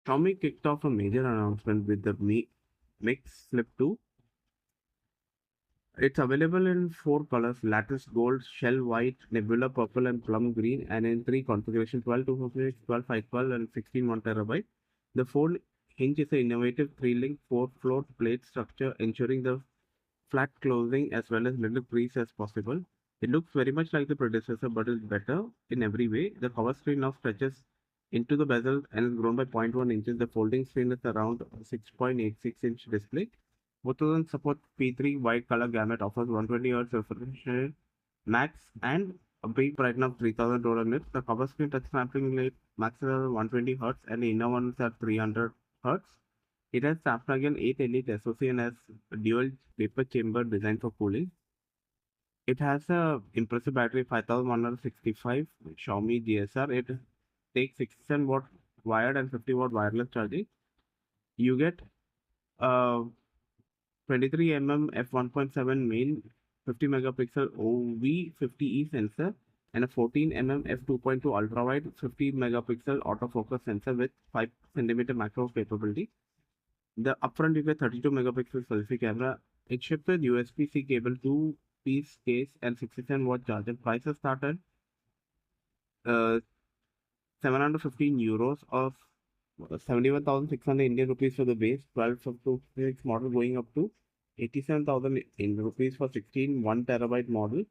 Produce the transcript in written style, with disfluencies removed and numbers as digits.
Xiaomi kicked off a major announcement with the Mi Mix Flip 2. It's available in four colors: lattice gold, shell white, nebula purple, and plum green, and in three configurations: 12, 256, 12, 512, and 16 1 TB. The phone Hinge is an innovative three-link four-floor plate structure, ensuring the flat closing as well as little crease as possible. It looks very much like the predecessor, but is better in every way. The cover screen now stretches into the bezel and is grown by zero point 0.1 inches. The folding screen is around 6.86-inch display. Both of them support P3 wide color gamut, offers 120 Hz refresh rate max and a peak brightness of 3200 nits. The cover screen touch sampling rate max is at 120 Hz and the inner one is at 300 Hz. It has Snapdragon 8 Elite SoC and has a dual vapor chamber designed for cooling. It has a impressive battery, 5165 Xiaomi GSR. It takes 67-watt wired and 50-watt wireless charging. You get a 23 mm f1.7 main 50 megapixel OV50E sensor and a 14 mm f2.2 ultrawide 50 megapixel autofocus sensor with 5 centimeter macro capability. The upfront you get 32 megapixel selfie camera. It ships with USB-C cable, two-piece case, and 67-watt charger. Prices start at uh, 715 euros of 71,600 Indian rupees for the base, 12 to 6 model going up to 87,000 Indian rupees for 16 1 TB model.